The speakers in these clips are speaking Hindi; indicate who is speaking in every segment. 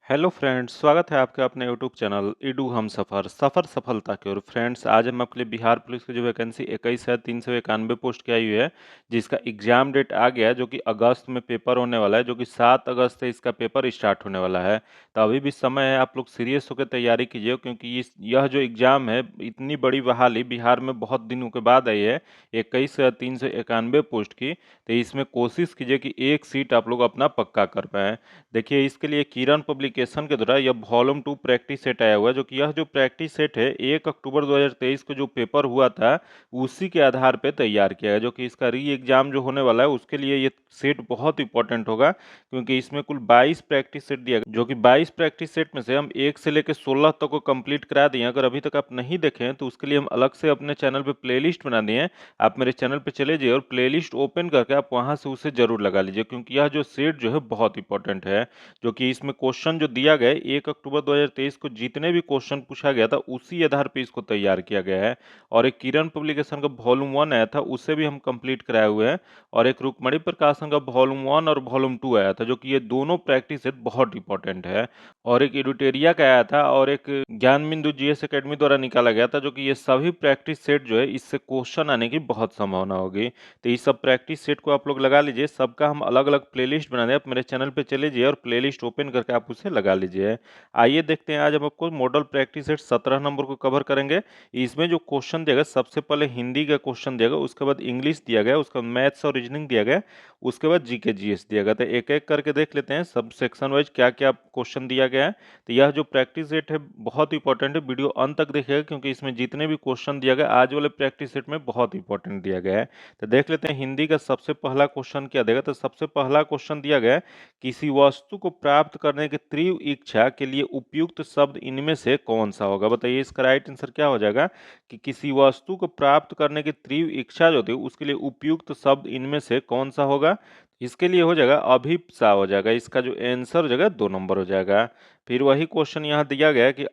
Speaker 1: हेलो फ्रेंड्स, स्वागत है आपके अपने यूट्यूब चैनल इडू हम सफ़र सफ़र सफलता की ओर। फ्रेंड्स, आज हम आपके लिए बिहार पुलिस की जो वैकेंसी 21,391 पोस्ट की आई हुई है, जिसका एग्ज़ाम डेट आ गया है, जो कि अगस्त में पेपर होने वाला है, जो कि 7 अगस्त से इसका पेपर स्टार्ट होने वाला है। तो अभी भी समय है, आप लोग सीरियस होकर तैयारी कीजिए, क्योंकि यह जो एग्ज़ाम है, इतनी बड़ी बहाली बिहार में बहुत दिनों के बाद आई है, 21,391 पोस्ट की। तो इसमें कोशिश कीजिए कि एक सीट आप लोग अपना पक्का कर पाएँ। देखिए, इसके लिए किरण पब्लिकेशन के द्वारा यह वॉल्यूम 2 प्रैक्टिस सेट आया हुआ है, जो कि यह जो प्रैक्टिस सेट है 1 अक्टूबर 2023 को जो पेपर हुआ था, उसी के आधार पे तैयार किया है। जो कि इसका री एग्जाम जो होने वाला है, उसके लिए ये सेट बहुत इंपॉर्टेंट होगा, क्योंकि इसमें कुल 22 प्रैक्टिस सेट दिया गया, जो कि 22 प्रैक्टिस सेट में से हम 1 से लेकर 16 तक को कंप्लीट करा दिए हैं। अगर अभी तक आप नहीं देखे हैं, तो उसके लिए हम अलग से अपने चैनल पे प्लेलिस्ट बना दिए हैं। आप मेरे चैनल पे चले जाइए और प्लेलिस्ट ओपन करके आप वहां से उसे जरूर लगा लीजिए, क्योंकि यह जो सेट जो है बहुत इंपॉर्टेंट है। जो कि इसमें क्वेश्चन जो दिया गया है 1 अक्टूबर 2023 को जितने भी क्वेश्चन पूछा गया था, उसी आधार पे इसको तैयार किया गया है। और एक किरण पब्लिकेशन का वॉल्यूम 1 आया था, उसे भी हम कंप्लीट कराए हुए हैं। और एक रुक्मणी प्रकाशन का वॉल्यूम 1 और वॉल्यूम 2 आया था, जो कि ये दोनों प्रैक्टिस सेट बहुत इंपॉर्टेंट है। और एक एडुटेरिया का आया था, और एक ज्ञान बिंदु जीएस एकेडमी द्वारा निकाला गया था, जो कि ये सभी प्रैक्टिस सेट जो है, इससे क्वेश्चन आने की बहुत संभावना होगी। तो इस सब प्रैक्टिस सेट को आप लोग लगा लीजिए। सबका हम अलग अलग प्लेलिस्ट बना दें, आप मेरे चैनल पे चले जाइए और प्लेलिस्ट ओपन करके आप उसे लगा लीजिए। आइए देखते हैं, आज हम आपको मॉडल प्रैक्टिस सेट 17 नंबर को कवर करेंगे। इसमें जो क्वेश्चन दिया गया, सबसे पहले हिंदी का क्वेश्चन दिया गया, उसके बाद इंग्लिश दिया गया, उसका मैथ्स और रीजनिंग दिया गया, उसके बाद जीके जीएस दिया गया। तो एक एक करके देख लेते हैं सब सेक्शन वाइज क्या क्या क्वेश्चन दिया गया है। तो यह जो प्रैक्टिस सेट है बहुत इंपॉर्टेंट है, वीडियो अंत तक देखिएगा, क्योंकि इसमें जितने भी क्वेश्चन दिया गया आज वाले प्रैक्टिस सेट में बहुत इंपॉर्टेंट दिया गया है। तो देख लेते हैं हिंदी का सबसे पहला क्वेश्चन क्या देगा। तो सबसे पहला क्वेश्चन दिया गया है, किसी वस्तु को प्राप्त करने की तीव्र इच्छा के लिए उपयुक्त शब्द इनमें से कौन सा होगा। बताइए, इसका राइट आंसर क्या हो जाएगा कि किसी वस्तु को प्राप्त करने की तीव्र इच्छा जो होती है, उसके लिए उपयुक्त शब्द इनमें से कौन सा होगा। इसके लिए हो जाएगा अभिप्सा हो जाएगा। इसका जो आंसर हो जाएगा 2 नंबर हो जाएगा। फिर वही क्वेश्चन यहाँ दिया गया है कि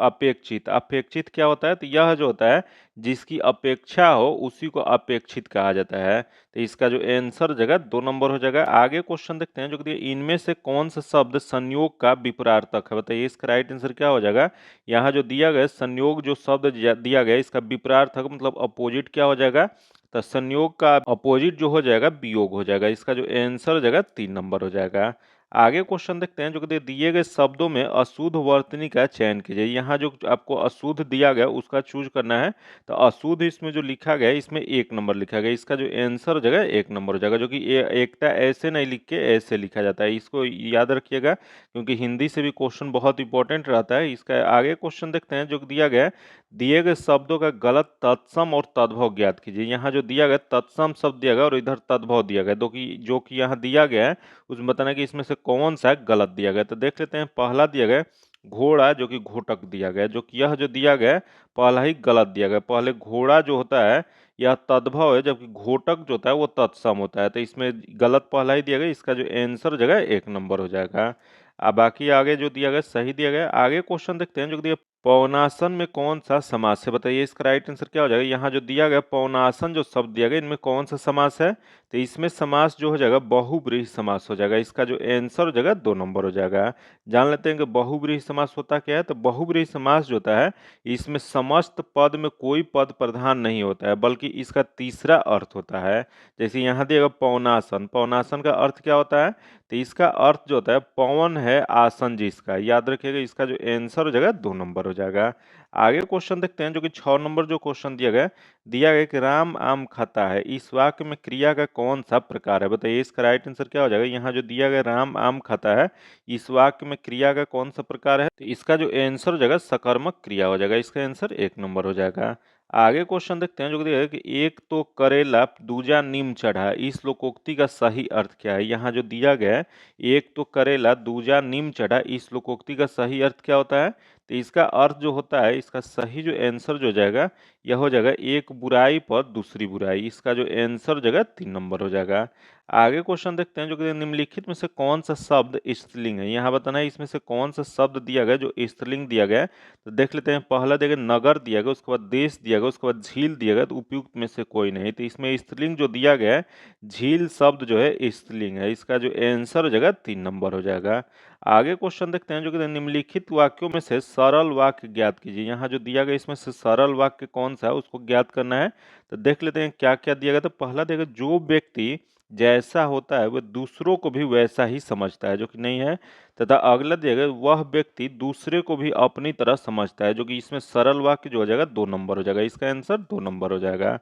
Speaker 1: अपेक्षित अपेक्षित क्या होता है। तो यह जो होता है, जिसकी अपेक्षा हो उसी को अपेक्षित कहा जाता है। तो इसका जो आंसर हो जाएगा 2 नंबर हो जाएगा। आगे क्वेश्चन देखते हैं, जो कि इनमें से कौन सा शब्द संयोग का विपरीतार्थक है। बताइए, इसका राइट आंसर क्या हो जाएगा। यहाँ जो दिया गया संयोग जो शब्द दिया गया, इसका विपरीतार्थक मतलब अपोजिट क्या हो जाएगा। तो संयोग का अपोजिट जो हो जाएगा वियोग हो जाएगा। इसका जो आंसर हो जाएगा 3 नंबर हो जाएगा। आगे क्वेश्चन देखते हैं, जो कि दिए गए शब्दों में अशुद्ध वर्तनी का चयन कीजिए। यहाँ जो आपको अशुद्ध दिया गया उसका चूज करना है। तो अशुद्ध इसमें जो लिखा गया है, इसमें 1 नंबर लिखा गया। इसका जो आंसर हो जाएगा 1 नंबर हो जाएगा। जो कि एकता ऐसे नहीं लिख के ऐसे लिखा जाता है, इसको याद रखिएगा, क्योंकि हिंदी से भी क्वेश्चन बहुत इंपॉर्टेंट रहता है। इसका आगे क्वेश्चन देखते हैं, जो दिया गया है, दिए गए शब्दों का गलत तत्सम और तद्भव ज्ञात कीजिए। यहाँ जो दिया गया तत्सम शब्द दिया गया और इधर तद्भव दिया गया, जो कि यहाँ दिया गया है उसमें बताना कि इसमें से कौन सा गलत दिया गया। तो देख लेते हैं, पहला दिया गया घोड़ा, जो कि घोटक दिया गया, जो कि यह जो दिया गया है, पहला ही गलत दिया गया। पहले घोड़ा जो होता है यह तद्भव है, जबकि घोटक जो होता है वो तत्सम होता है। तो इसमें गलत पहला ही दिया गया। इसका जो आंसर हो जाएगा 1 नंबर हो जाएगा। अब बाकी आगे जो दिया गया सही दिया गया। आगे क्वेश्चन देखते हैं, जो दिया पवनासन में कौन सा समास है। बताइए, इसका राइट आंसर क्या हो जाएगा। यहाँ जो दिया गया पवनासन जो शब्द दिया गया, इनमें कौन सा समास है। तो इसमें समास जो हो जाएगा बहुब्रीहि समास हो जाएगा। इसका जो आंसर हो जाएगा 2 नंबर हो जाएगा। जान लेते हैं कि बहुब्रीहि समास होता क्या है। तो बहुब्रीहि समास जो होता है, इसमें समस्त पद में कोई पद प्रधान नहीं होता है, बल्कि इसका तीसरा अर्थ होता है। जैसे यहाँ दिया गया पवनासन, पवनासन का अर्थ क्या होता है। तो इसका अर्थ जो होता है पवन है आसन जिसका, याद रखिएगा। इसका जो आंसर हो जाएगा 2 नंबर हो जाएगा। आगे क्वेश्चन देखते हैं, जो कि 6 नंबर जो क्वेश्चन दिया गया कि राम आम खाता है, इस वाक्य में क्रिया का कौन सा प्रकार है। बताइए, इसका राइट आंसर क्या हो जाएगा। यहाँ जो दिया गया राम आम खाता है, इस वाक्य में क्रिया का कौन सा प्रकार है। तो इसका जो आंसर हो जाएगा सकर्मक क्रिया हो जाएगा। इसका आंसर 1 नंबर हो जाएगा। आगे क्वेश्चन देखते हैं, जो दिया है कि एक तो करेला दूजा नीम चढ़ा, इस लोकोक्ति का सही अर्थ क्या है। यहाँ जो दिया गया है, एक तो करेला दूजा नीम चढ़ा, इस लोकोक्ति का सही अर्थ क्या होता है। तो इसका अर्थ जो होता है, इसका सही जो आंसर जो हो जाएगा, यह हो जाएगा एक बुराई पर दूसरी बुराई। इसका जो आंसर हो जाएगा 3 नंबर हो जाएगा। आगे क्वेश्चन देखते हैं, जो कि निम्नलिखित में से कौन सा शब्द स्त्रीलिंग है। यहाँ बताना है इसमें से कौन सा शब्द दिया गया जो स्त्रीलिंग दिया गया है। तो देख लेते हैं, पहला दिया गया नगर दिया गया, उसके बाद देश दिया गया, उसके बाद झील दिया गया। तो उपयुक्त में से कोई नहीं। तो इसमें स्त्रीलिंग जो दिया गया है, झील शब्द जो है स्त्रीलिंग है। इसका जो आंसर हो जाएगा 3 नंबर हो जाएगा। आगे क्वेश्चन देखते हैं जो कि निम्नलिखित वाक्यों में से सरल वाक्य ज्ञात कीजिए। यहाँ जो दिया गया इसमें से सरल वाक्य कौन सा है उसको ज्ञात करना है। तो देख लेते हैं क्या क्या दिया गया। तो पहला दिया गया, जो व्यक्ति जैसा होता है वह दूसरों को भी वैसा ही समझता है, जो कि नहीं है। तथा अगला दिया गया, वह व्यक्ति दूसरे को भी अपनी तरह समझता है, जो कि इसमें सरल वाक्य जो हो जाएगा 2 नंबर हो जाएगा। इसका आंसर 2 नंबर हो जाएगा।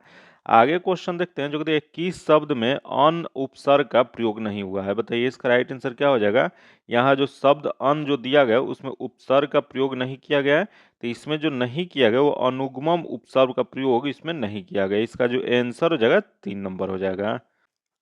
Speaker 1: आगे क्वेश्चन देखते हैं जो कि किस शब्द में अन उपसर्ग का प्रयोग नहीं हुआ है। बताइए इसका राइट आंसर क्या हो जाएगा। यहाँ जो शब्द अन जो दिया गया उसमें उपसर्ग का प्रयोग नहीं किया गया है, तो इसमें जो नहीं किया गया वो अनुगमम उपसर्ग का प्रयोग इसमें नहीं किया गया। इसका जो आंसर हो जाएगा 3 नंबर हो जाएगा।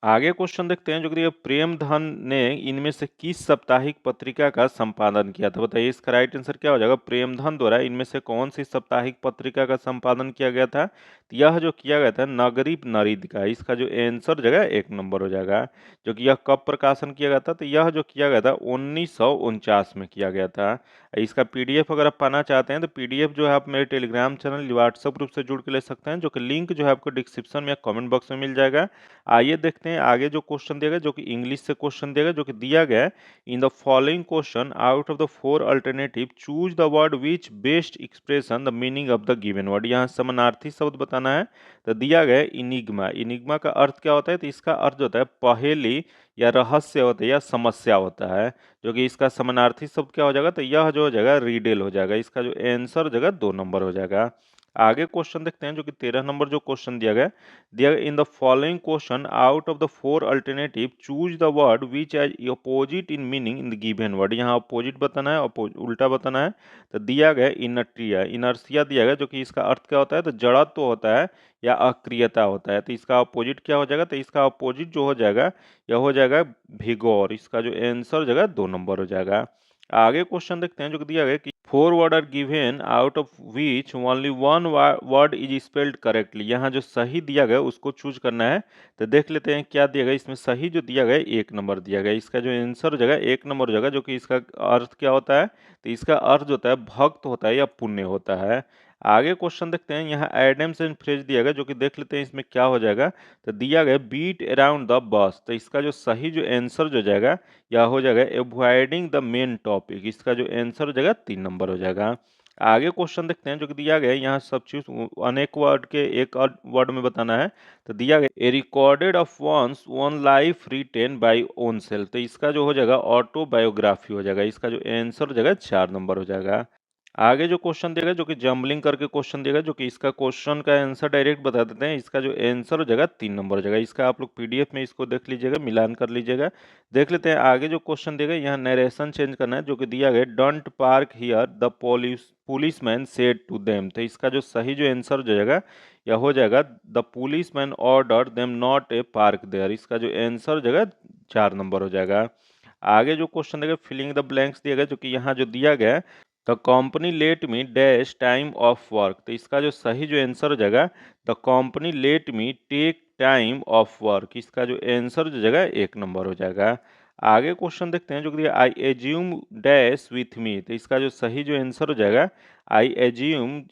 Speaker 1: आगे क्वेश्चन देखते हैं जो कि प्रेमधन ने इनमें से किस साप्ताहिक पत्रिका का संपादन किया था। बताइए इसका राइट आंसर क्या हो जाएगा। प्रेमधन द्वारा इनमें से कौन सी साप्ताहिक पत्रिका का संपादन किया गया था। तो यह जो किया गया था नगरी नरिद का। इसका जो आंसर जगह 1 नंबर हो जाएगा। जो कि यह कब प्रकाशन किया गया था, तो यह जो किया गया था 1949 में किया गया था। इसका पीडीएफ अगर आप पाना चाहते हैं तो पीडीएफ जो है आप मेरे टेलीग्राम चैनल व्हाट्सएप ग्रुप से जुड़ के ले सकते हैं, जो कि लिंक जो है आपको डिस्क्रिप्शन में या कमेंट बॉक्स में मिल जाएगा। आइए देखते हैं आगे जो क्वेश्चन दिया गया, जो कि इंग्लिश से क्वेश्चन दिया गया, जो कि दिया गया है, इन the following question out of the 4 alternative choose the word which best expression the meaning of the given word. यहाँ समानार्थी शब्द बताना है। तो दिया गया है इनिग्मा। इनिग्मा का अर्थ क्या होता है, तो इसका अर्थ होता है पहेली या रहस्य होता है या समस्या होता है। जो कि इसका समानार्थी शब्द क्या हो जाएगा, तो यह जो हो जाएगा रिडेल हो जाएगा। इसका जो आंसर हो जाएगा 2 नंबर हो जाएगा। आगे क्वेश्चन देखते हैं जो कि 13 नंबर जो क्वेश्चन दिया गया in the following question out of the 4 alternative choose the word which is opposite in meaning in the given word. यहाँ अपोजिट बताना है, उल्टा बताना है। तो दिया गया इनर्टिया। इनर्सिया दिया गया, जो कि इसका अर्थ क्या होता है, तो जड़त्व होता है या अक्रियता होता है। तो इसका अपोजिट क्या हो जाएगा, तो इसका अपोजिट जो हो जाएगा यह हो जाएगा भिगोर। इसका जो आंसर हो जाएगा 2 नंबर हो जाएगा। आगे क्वेश्चन देखते हैं जो कि दिया गया कि 4 word are given out of which only one word is spelled correctly. यहाँ जो सही दिया गया उसको चूज करना है। तो देख लेते हैं क्या दिया गया। इसमें सही जो दिया गया 1 नंबर दिया गया। इसका जो आंसर हो जाएगा 1 नंबर हो जाएगा, जो कि इसका अर्थ क्या होता है, तो इसका अर्थ होता है भक्त होता है या पुण्य होता है। आगे क्वेश्चन देखते हैं, यहाँ एडम्स एंड फ्रेज दिया गया, जो कि देख लेते हैं इसमें क्या हो जाएगा। तो दिया गया बीट अराउंड द बस। तो इसका जो सही जो आंसर जो जाएगा यह हो जाएगा एवॉइडिंग द मेन टॉपिक। इसका जो आंसर हो जाएगा 3 नंबर हो जाएगा। आगे क्वेश्चन देखते हैं जो कि दिया गया है, यहाँ सब चीज अनेक वर्ड के एक और वर्ड में बताना है। तो दिया गया a recorded of one's one life written by own self. तो इसका जो हो जाएगा ऑटोबायोग्राफी हो जाएगा। इसका जो आंसर हो जाएगा 4 नंबर हो जाएगा। आगे जो क्वेश्चन देगा जो कि जम्बलिंग करके क्वेश्चन देगा, जो कि इसका क्वेश्चन का आंसर डायरेक्ट बता देते हैं। इसका जो आंसर हो जाएगा 3 नंबर हो जाएगा। इसका आप लोग पीडीएफ में इसको देख लीजिएगा, मिलान कर लीजिएगा। देख लेते हैं आगे जो क्वेश्चन देगा, यहाँ नरेशन चेंज करना है, जो कि दिया गया don't park here the policeman said to them. तो इसका जो सही जो आंसर हो जाएगा यह हो जाएगा the policeman order them not a park there. इसका जो आंसर हो जाएगा 4 नंबर हो जाएगा। आगे जो क्वेश्चन देगा फिलिंग द ब्लैंक्स दिया गया, जो कि यहाँ जो दिया गया है the company let me dash time off work. तो इसका जो सही जो आंसर हो जाएगा the company let me take time off work. इसका जो आंसर जो जाएगा 1 नंबर हो जाएगा। आगे क्वेश्चन देखते हैं जो कि I assume dash with me. तो इसका जो सही जो आंसर हो जाएगा आई एज्यूम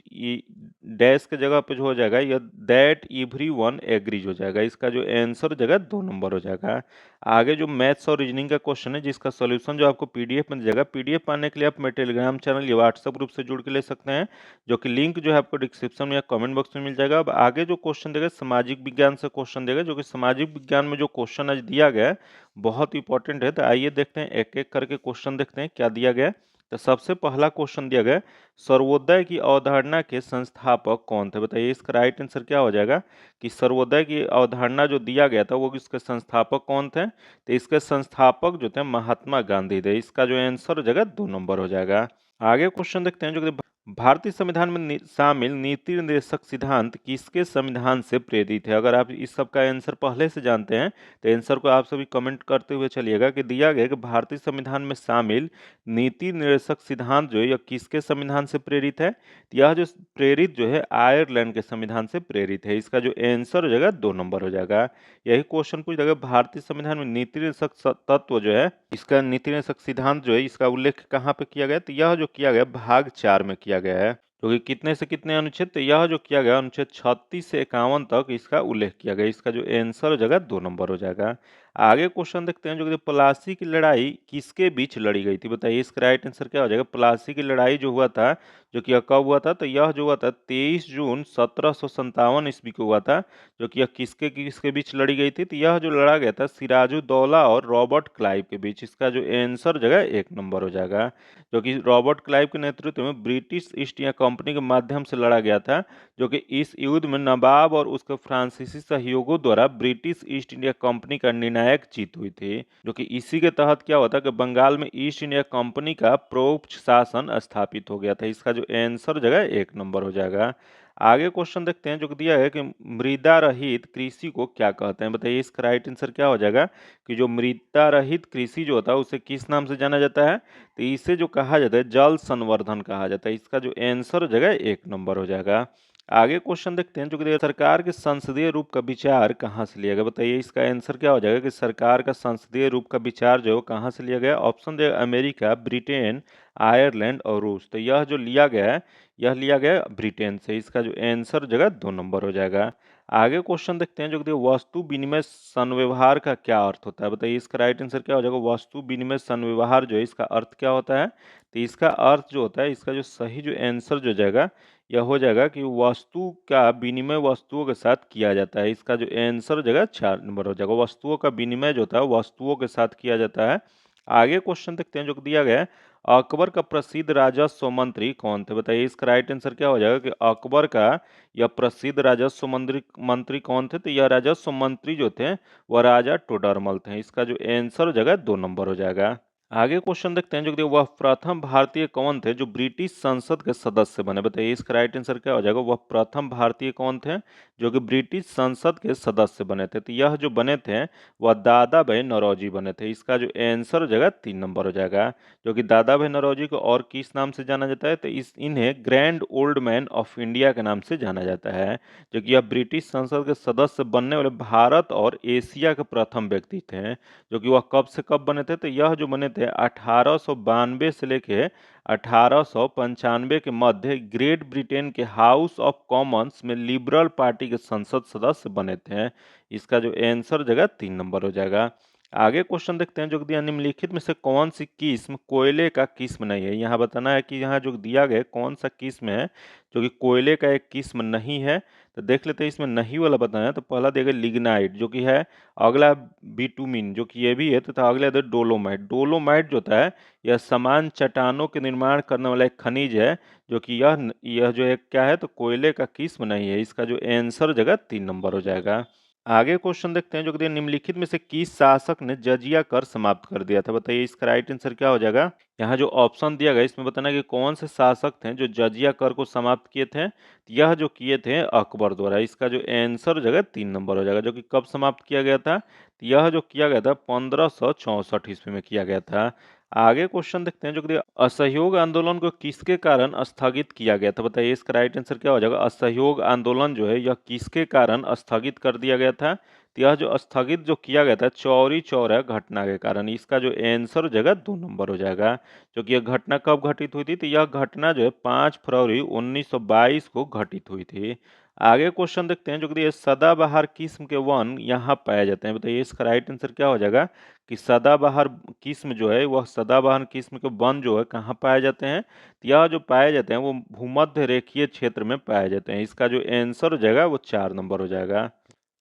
Speaker 1: डैश के जगह पे जो हो जाएगा यह दैट एवरीवन एग्रीज हो जाएगा। इसका जो आंसर हो जाएगा 2 नंबर हो जाएगा। आगे जो मैथ्स और रीजनिंग का क्वेश्चन है, जिसका सॉल्यूशन जो आपको पीडीएफ में जाएगा। पीडीएफ पाने के लिए आप मेरे टेलीग्राम चैनल या व्हाट्सएप ग्रुप से जुड़ के ले सकते हैं, जो कि लिंक जो है आपको डिस्क्रिप्शन में या कमेंट बॉक्स में मिल जाएगा। अब आगे जो क्वेश्चन देगा सामाजिक विज्ञान से क्वेश्चन देगा, जो कि सामाजिक विज्ञान में जो क्वेश्चन आज दिया गया है बहुत इंपॉर्टेंट है। तो आइए देखते हैं एक एक करके क्वेश्चन देखते हैं क्या दिया गया है। तो सबसे पहला क्वेश्चन दिया गया है, सर्वोदय की अवधारणा के संस्थापक कौन थे। बताइए इसका राइट आंसर क्या हो जाएगा कि सर्वोदय की अवधारणा जो दिया गया था वो इसके संस्थापक कौन थे। तो इसके संस्थापक जो थे महात्मा गांधी थे। इसका जो आंसर हो जाएगा 2 नंबर हो जाएगा। आगे क्वेश्चन देखते हैं जो कि भारतीय संविधान में शामिल नीति निर्देशक सिद्धांत किसके संविधान से प्रेरित है। अगर आप इस सब का आंसर पहले से जानते हैं तो आंसर को आप सभी कमेंट करते हुए चलिएगा कि दिया गया कि भारतीय संविधान में शामिल नीति निर्देशक सिद्धांत जो है यह किसके संविधान से प्रेरित है। तो यह जो प्रेरित जो है आयरलैंड के संविधान से प्रेरित है। इसका जो आंसर हो जाएगा 2 नंबर हो जाएगा। यही क्वेश्चन पूछ जाएगा भारतीय संविधान में नीति निर्देशक तत्व जो है, इसका नीति निर्देशक सिद्धांत जो है इसका उल्लेख कहाँ पे किया गया। तो यह जो किया गया भाग 4 में किया गया है, जो कि कितने से कितने अनुच्छेद। तो यह जो किया गया अनुच्छेद 36 से 51 तक इसका उल्लेख किया गया। इसका जो आंसर हो जाएगा 2 नंबर हो जाएगा। आगे क्वेश्चन देखते हैं जो कि प्लासी की लड़ाई किसके बीच लड़ी गई थी, बताइए इसका राइट आंसर क्या हो जाएगा। प्लासी की लड़ाई जो हुआ था, जो कि यह कब हुआ था, तो यह जो हुआ था 23 जून 1757 ईस्वी को हुआ था। जो कि यह किसके किसके बीच लड़ी गई थी, तो यह जो लड़ा गया था सिराजुद्दौला और रॉबर्ट क्लाइव के बीच। इसका जो आंसर जगह 1 नंबर हो जाएगा। जो कि रॉबर्ट क्लाइव के नेतृत्व में ब्रिटिश ईस्ट इंडिया कंपनी के माध्यम से लड़ा गया था। जो कि इस युद्ध में नवाब और उसके फ्रांसीसी सहयोगों द्वारा ब्रिटिश ईस्ट इंडिया कंपनी का निर्णायक जीत हुई थी। जो कि इसी के तहत क्या हुआ था कि बंगाल में ईस्ट इंडिया कंपनी का प्रोक्ष शासन स्थापित हो गया था। इसका जो आंसर जगह 1 नंबर हो जाएगा। आगे क्वेश्चन देखते हैं जो कि दिया है कि मृदा रहित कृषि को क्या कहते हैं, बताइए इसका राइट आंसर क्या हो जाएगा। कि जो मृदा रहित कृषि जो होता है उसे किस नाम से जाना जाता है, तो इसे जो कहा जाता है जल संवर्धन कहा जाता है। इसका जो आंसर जगह 1 नंबर हो जाएगा। आगे क्वेश्चन देखते हैं जो कि सरकार के संसदीय रूप का विचार कहाँ से लिया गया, बताइए इसका आंसर क्या हो जाएगा। कि सरकार का संसदीय रूप का विचार जो है कहाँ से लिया गया। ऑप्शन दे अमेरिका, ब्रिटेन, आयरलैंड और रूस। तो यह जो लिया गया है, यह लिया गया ब्रिटेन से। इसका जो आंसर जगह 2 नंबर हो जाएगा। आगे क्वेश्चन देखते हैं जो कि वस्तु विनिमय संव्यवहार का क्या अर्थ होता है, बताइए इसका राइट आंसर क्या हो जाएगा। वस्तु विनिमय संव्यवहार जो है इसका अर्थ क्या होता है, तो इसका अर्थ जो होता है, इसका जो सही जो आंसर जो जाएगा यह हो जाएगा कि वस्तु का विनिमय वस्तुओं के साथ किया जाता है। इसका जो आंसर जगह 4 नंबर हो जाएगा। वस्तुओं का विनिमय जो होता है वस्तुओं के साथ किया जाता है। आगे क्वेश्चन देखते हैं जो दिया गया है अकबर का प्रसिद्ध राजस्व मंत्री कौन थे, बताइए इसका राइट आंसर क्या हो जाएगा। कि अकबर का यह प्रसिद्ध राजस्व मंत्री मंत्री कौन थे, तो यह राजस्व मंत्री जो थे वह राजा टोडरमल थे। इसका जो आंसर जगह 2 नंबर हो जाएगा। आगे क्वेश्चन देखते हैं जो कि वह प्रथम भारतीय कौन थे जो ब्रिटिश संसद के सदस्य बने, बताइए इसका राइट आंसर क्या हो जाएगा। वह प्रथम भारतीय कौन थे जो कि ब्रिटिश संसद के सदस्य बने थे, तो यह जो बने थे वह दादा भाई नौरोजी बने थे। इसका जो आंसर जगह 3 नंबर हो जाएगा। जो कि दादा भाई नौरोजी को और किस नाम से जाना जाता है, तो इन्हें grand old man of India के नाम से जाना जाता है। जो कि यह ब्रिटिश संसद के सदस्य बनने वाले भारत और एशिया के प्रथम व्यक्ति थे। जो कि वह कब से कब बने थे, तो यह जो बने थे 1892 से लेके 1895 के मध्य ग्रेट ब्रिटेन के हाउस ऑफ कॉमन्स में लिबरल पार्टी के संसद सदस्य बने थे। इसका जो आंसर जगह 3 नंबर हो जाएगा। आगे क्वेश्चन देखते हैं जो दिया निम्नलिखित में से कौन सी किस्म कोयले का किस्म नहीं है। यहाँ बताना है कि यहाँ जो दिया गया कौन सा किस्म है जो कि कोयले का एक किस्म नहीं है। तो देख लेते हैं इसमें नहीं वाला बताना है, तो पहला देगा लिग्नाइट जो कि है, अगला बिटुमिन जो कि ये भी है, तथा अगला है डोलोमाइट। डोलोमाइट जो होता है यह समान चट्टानों के निर्माण करने वाला एक खनिज है। जो कि यह जो एक क्या है, तो कोयले का किस्म नहीं है। इसका जो आंसर जगह 3 नंबर हो जाएगा। आगे क्वेश्चन देखते हैं जो कि निम्नलिखित में से किस शासक ने जजिया कर समाप्त कर दिया था, बताइए इसका राइट आंसर क्या हो जाएगा। यहाँ जो ऑप्शन दिया गया इसमें बताना है कि कौन से शासक थे जो जजिया कर को समाप्त किए थे। यह जो किए थे अकबर द्वारा। इसका जो आंसर जगह 3 नंबर हो जाएगा। जो कि कब समाप्त किया गया था, तो यह जो किया गया था 1564 ईस्वी में किया गया था। आगे क्वेश्चन देखते हैं जो कि असहयोग आंदोलन को किसके कारण स्थगित किया गया था, बताइए इसका राइट आंसर क्या हो जाएगा। असहयोग आंदोलन जो है यह किसके कारण स्थगित कर दिया गया था, तो यह जो स्थगित जो किया गया था चौरी चौरा घटना के कारण। इसका जो आंसर जगह 2 नंबर हो जाएगा। जो कि यह घटना कब घटित हुई थी, तो यह घटना जो है 5 फरवरी 1922 को घटित हुई थी। आगे क्वेश्चन देखते हैं जो कि सदाबहार किस्म के वन यहाँ पाए जाते हैं, बताइए इसका राइट आंसर क्या हो जाएगा। कि सदाबहार किस्म जो है वह सदाबहार किस्म के वन जो है कहाँ पाए जाते हैं, तो यह जो पाए जाते हैं वो भूमध्य रेखीय क्षेत्र में पाए जाते हैं। इसका जो आंसर हो जाएगा वो 4 नंबर हो जाएगा।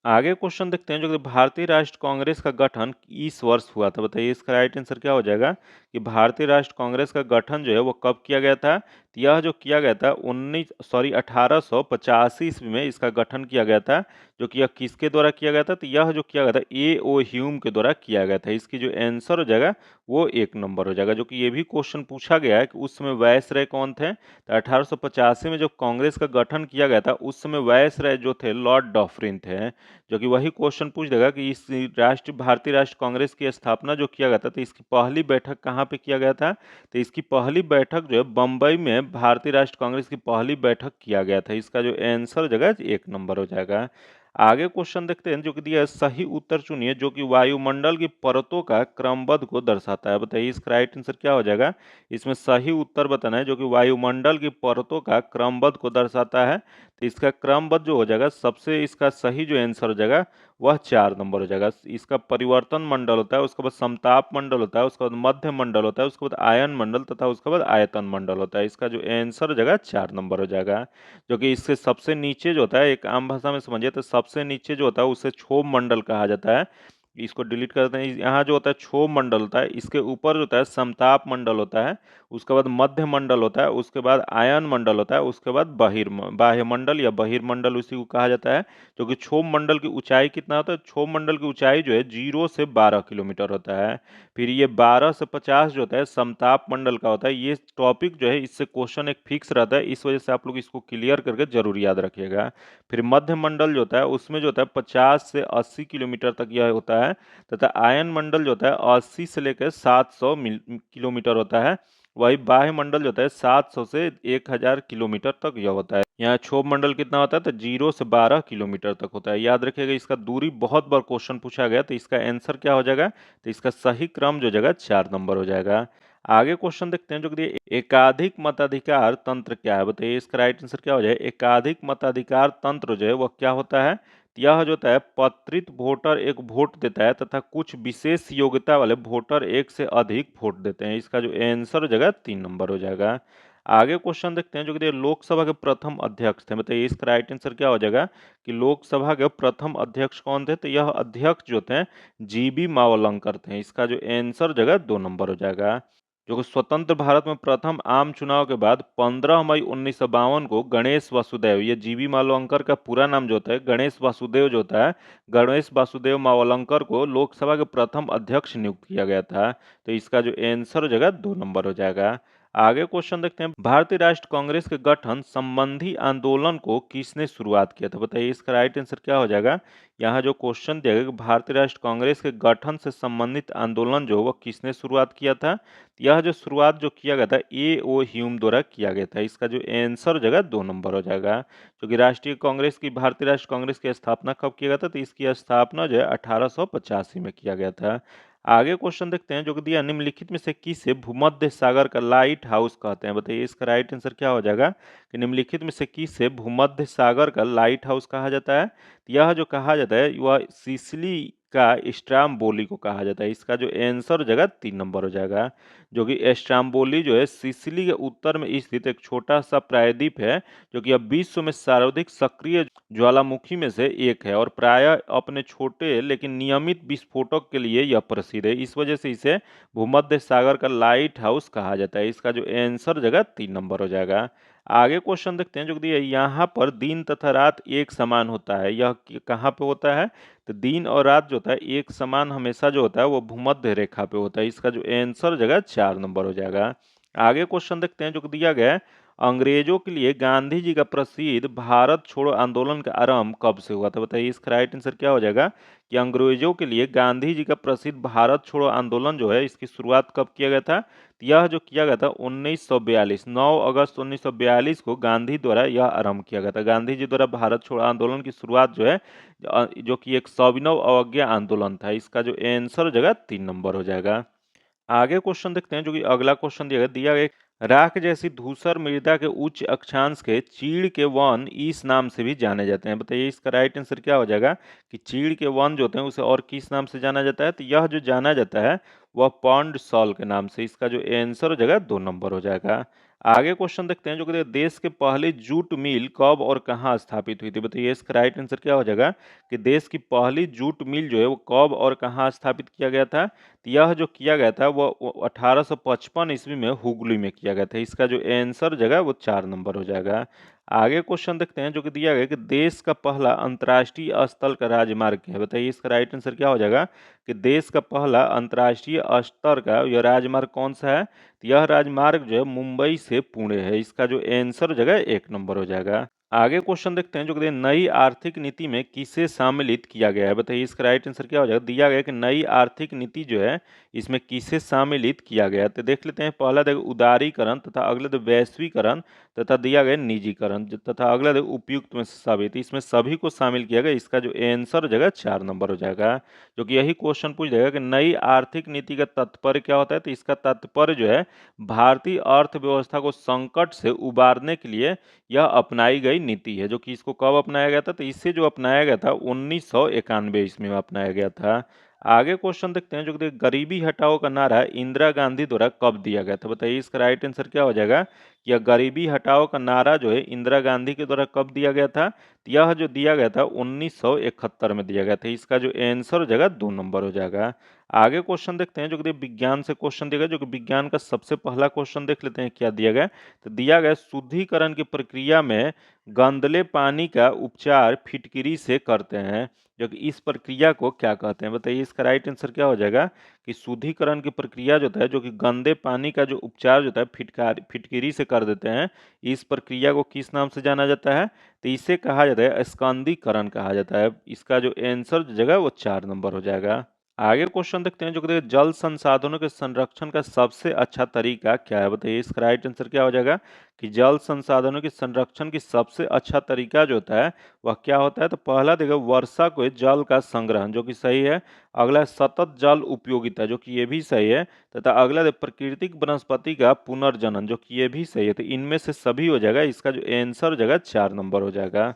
Speaker 1: आगे क्वेश्चन देखते हैं जो कि भारतीय राष्ट्र कांग्रेस का गठन इस वर्ष हुआ था, बताइए इसका राइट आंसर क्या हो जाएगा। कि भारतीय राष्ट्र कांग्रेस का गठन जो है वो कब किया गया था, तो यह जो किया गया था 1885 ईस्वी में इसका गठन किया गया था। जो कि यह किसके द्वारा किया गया था, तो यह जो किया गया था ए ओ ह्यूम के द्वारा किया गया था। इसकी जो आंसर हो जाएगा वो 1 नंबर हो जाएगा। जो कि ये भी क्वेश्चन पूछा गया है कि उस समय वायसराय कौन थे, तो 1885 में जब कांग्रेस का गठन किया गया था उस समय वायसराय जो थे लॉर्ड डॉफरिन थे। जो कि वही क्वेश्चन पूछ देगा कि इस भारतीय राष्ट्र कांग्रेस की स्थापना जो किया गया था, तो इसकी पहली बैठक कहाँ पे किया गया था, तो इसकी पहली बैठक जो है बम्बई में भारतीय राष्ट्र कांग्रेस की पहली बैठक किया गया था। इसका जो आंसर जगह 1 नंबर हो जाएगा। आगे क्वेश्चन देखते हैं जो कि दिया है सही उत्तर चुनिए जो कि वायुमंडल की परतों का क्रमबद्ध को दर्शाता है, बताइए इसका राइट आंसर क्या हो जाएगा। इसमें सही उत्तर बताना है जो कि वायुमंडल की परतों का क्रमबद्ध को दर्शाता है। तो इसका क्रमबद्ध जो हो जाएगा सबसे इसका सही जो आंसर हो जाएगा वह 4 नंबर हो जाएगा। इसका परिवर्तन मंडल होता है, उसके बाद समताप मंडल होता है, उसके बाद मध्य मंडल होता है, उसके बाद आयन मंडल तथा उसके बाद आयतन मंडल होता है। इसका जो आंसर हो जाएगा 4 नंबर हो जाएगा। जो कि इससे सबसे नीचे जो होता है, एक आम भाषा में समझिए तो सबसे नीचे जो होता है उसे क्षोभ मंडल कहा जाता है। इसको डिलीट कर देते हैं। यहाँ जो होता है क्षोभ मंडल होता है, इसके ऊपर जो होता है समताप मंडल होता है, उसके बाद मध्य मंडल होता है, उसके बाद आयन मंडल होता है, उसके बाद बाह्य मंडल या बहिर्मंडल उसी को कहा जाता है। जो कि क्षोभ मंडल की ऊंचाई कितना होता है, क्षोभ मंडल की ऊंचाई जो है 0 से 12 किलोमीटर होता है। फिर ये 12 से 50 जो होता है समताप मंडल का होता है। ये टॉपिक जो है इससे क्वेश्चन एक फिक्स रहता है, इस वजह से आप लोग इसको क्लियर करके जरूर याद रखिएगा। फिर मध्य मंडल जो होता है उसमें जो होता है 50 से 80 किलोमीटर तक यह होता है, तथा आयन मंडल जो होता है 80 से लेकर 700 किलोमीटर होता है। वही बाह्य मंडल जो होता है 700 से 1000 किलोमीटर तक यह होता है। यहाँ क्षोभ मंडल कितना होता है, तो 0 से 12 किलोमीटर तक होता है। याद रखिएगा, इसका दूरी बहुत बार क्वेश्चन पूछा गया, तो इसका आंसर क्या हो जाएगा, तो इसका सही क्रम जो जगह 4 नंबर हो जाएगा। आगे क्वेश्चन देखते हैं जो कि दिए, एकाधिक मताधिकार तंत्र क्या है, बताइए इसका राइट आंसर क्या हो जाए। एकाधिक मताधिकार तंत्र जो है वह क्या होता है, यह जो होता है पत्रित वोटर एक वोट देता है तथा कुछ विशेष योग्यता वाले वोटर एक से अधिक वोट देते हैं। इसका जो आंसर हो जाएगा 3 नंबर हो जाएगा। आगे क्वेश्चन देखते हैं जो कि लोकसभा के प्रथम अध्यक्ष थे, बताइए इसका राइट आंसर क्या हो जाएगा कि लोकसभा के प्रथम अध्यक्ष कौन थे, तो यह अध्यक्ष जो थे जीबी मावलंकर थे। इसका जो आंसर जगह 2 नंबर हो जाएगा। जो कि स्वतंत्र भारत में प्रथम आम चुनाव के बाद 15 मई 1952 को गणेश वासुदेव, ये जीबी मावलंकर का पूरा नाम जो होता है गणेश वासुदेव जो होता है, गणेश वासुदेव मावलंकर को लोकसभा के प्रथम अध्यक्ष नियुक्त किया गया था। तो इसका जो आंसर हो जाएगा 2 नंबर हो जाएगा। आगे क्वेश्चन देखते हैं, भारतीय राष्ट्र कांग्रेस के गठन संबंधी आंदोलन को किसने शुरुआत किया था, बताइए इसका राइट आंसर क्या हो जाएगा। यहाँ जो क्वेश्चन दिया गया कि भारतीय राष्ट्र कांग्रेस के गठन से संबंधित आंदोलन जो वह किसने शुरुआत किया था, यह जो शुरुआत जो किया गया था ए ओ ह्यूम द्वारा किया गया था। इसका जो आंसर हो जाएगा 2 नंबर हो जाएगा। जो कि राष्ट्रीय कांग्रेस की भारतीय राष्ट्र कांग्रेस की स्थापना कब किया गया था, तो इसकी स्थापना जो है 1885 में किया गया था। आगे क्वेश्चन देखते हैं जो कि दिया, निम्नलिखित में से किसे भूमध्य सागर का लाइट हाउस कहते हैं, बताइए इसका राइट आंसर क्या हो जाएगा कि निम्नलिखित में से किसे भूमध्य सागर का लाइट हाउस कहा जाता है। यह जो कहा जाता है वह सिसिली का स्ट्राम्बोली को कहा जाता है। इसका जो आंसर हो जाएगा 3 नंबर हो जाएगा। जो कि स्ट्राम्बोली जो है सिसिली के उत्तर में स्थित एक छोटा सा प्रायद्वीप है, जो कि अब विश्व में सर्वाधिक सक्रिय ज्वालामुखी में से एक है और प्रायः अपने छोटे लेकिन नियमित विस्फोटक के लिए यह प्रसिद्ध है। इस वजह से इसे भूमध्य सागर का लाइट हाउस कहा जाता है। इसका जो आंसर जगह 3 नंबर हो जाएगा। आगे क्वेश्चन देखते हैं जो दिया, यहाँ पर दिन तथा रात एक समान होता है, यह कहाँ पे होता है, तो दिन और रात जो होता है एक समान हमेशा जो होता है वो भूमध्य रेखा पे होता है। इसका जो आंसर जगह 4 नंबर हो जाएगा। आगे क्वेश्चन देखते हैं जो दिया गया है, अंग्रेजों के लिए गांधी जी का प्रसिद्ध भारत छोड़ो आंदोलन का आरंभ कब से हुआ था, बताइए इसका राइट आंसर क्या हो जाएगा कि अंग्रेजों के लिए गांधी जी का प्रसिद्ध भारत छोड़ो आंदोलन जो है इसकी शुरुआत कब किया गया था, तो यह जो किया गया था 1942 9 अगस्त 1942 को गांधी द्वारा यह आरंभ किया गया था। गांधी जी द्वारा भारत छोड़ो आंदोलन की शुरुआत जो है जो कि एक सविनय अवज्ञा आंदोलन था। इसका जो आंसर हो जाएगा 3 नंबर हो जाएगा। आगे क्वेश्चन देखते हैं जो कि अगला क्वेश्चन दिया गया राख जैसी धूसर मृदा के उच्च अक्षांश के चीड़ के वन इस नाम से भी जाने जाते हैं, बताइए इसका राइट आंसर क्या हो जाएगा कि चीड़ के वन जो होते हैं उसे और किस नाम से जाना जाता है, तो यह जो जाना जाता है वह पॉन्ड सॉल के नाम से। इसका जो आंसर हो जाएगा 2 नंबर हो जाएगा। आगे क्वेश्चन देखते हैं जो कि देश के पहले जूट मिल कब और कहाँ स्थापित हुई थी, बताइए इसका राइट आंसर क्या हो जाएगा कि देश की पहली जूट मिल जो है वो कब और कहाँ स्थापित किया गया था, तो यह जो किया गया था वो 1855 ईस्वी में हुगली में किया गया था। इसका जो आंसर जगह वो 4 नंबर हो जाएगा। आगे क्वेश्चन देखते हैं जो कि दिया गया कि देश का पहला अंतर्राष्ट्रीय स्तर का राजमार्ग क्या है, बताइए इसका राइट आंसर क्या हो जाएगा कि देश का पहला अंतर्राष्ट्रीय स्तर का यह राजमार्ग कौन सा है, तो यह राजमार्ग जो है मुंबई से पुणे है। इसका जो आंसर जगह 1 नंबर हो जाएगा। आगे क्वेश्चन देखते हैं जो कि नई आर्थिक नीति में किसे सम्मिलित किया गया है, बताइए इसका राइट आंसर क्या हो जाएगा। दिया गया कि नई आर्थिक नीति जो है इसमें किसे सम्मिलित किया गया है, तो देख लेते हैं। पहला देखो उदारीकरण, तथा अगला देखो वैश्वीकरण, तथा दिया गया निजीकरण, तथा अगला देखो उपयुक्त में से सभी। तो इसमें सभी को शामिल किया गया। इसका जो आंसर हो जाएगा 4 नंबर हो जाएगा। जो कि यही क्वेश्चन पूछ जाएगा कि नई आर्थिक नीति का तात्पर्य क्या होता है, तो इसका तात्पर्य जो है भारतीय अर्थव्यवस्था को संकट से उबारने के लिए यह अपनाई गई नीति है, जो कि इसको कब अपनाया गया था, तो इसे जो अपनाया गया था 1991 ईस्वी में अपनाया गया था। आगे क्वेश्चन देखते हैं, जो कि गरीबी हटाओ का नारा इंदिरा गांधी द्वारा कब दिया गया था, बताइए इसका राइट आंसर क्या हो जाएगा। यह गरीबी हटाओ का नारा जो है इंदिरा गांधी के द्वारा कब दिया गया था, तो यह जो दिया गया था 1971 में दिया गया था। इसका जो आंसर हो जाएगा 2 नंबर हो जाएगा। आगे क्वेश्चन देखते हैं, जो कि विज्ञान से क्वेश्चन दिया गया, जो कि विज्ञान का सबसे पहला क्वेश्चन देख लेते हैं क्या दिया गया। तो दिया गया शुद्धिकरण की प्रक्रिया में गंदले पानी का उपचार फिटकिरी से करते हैं, जो कि इस प्रक्रिया को क्या कहते हैं, बताइए इसका राइट आंसर क्या हो जाएगा। कि शुद्धिकरण की प्रक्रिया जो है, जो कि गंदे पानी का जो उपचार जो है फिटकिरी से कर देते हैं, इस प्रक्रिया को किस नाम से जाना जाता है, तो इसे कहा जाता है स्कंदीकरण कहा जाता है। इसका जो आंसर जो जगह वो 4 नंबर हो जाएगा। आगे क्वेश्चन देखते हैं, जो कि जल संसाधनों के संरक्षण का सबसे अच्छा तरीका क्या है, बताइए इसका राइट आंसर क्या हो जाएगा। कि जल संसाधनों के संरक्षण की सबसे अच्छा तरीका जो होता है वह क्या होता है, तो पहला देखो वर्षा को जल का संग्रहण, जो कि सही है। अगला सतत जल उपयोगिता, जो कि ये भी सही है। तथा अगला प्राकृतिक वनस्पति का पुनर्जनन, जो कि ये भी सही है। तो इनमें से सभी हो जाएगा, इसका जो आंसर हो जाएगा 4 नंबर हो जाएगा।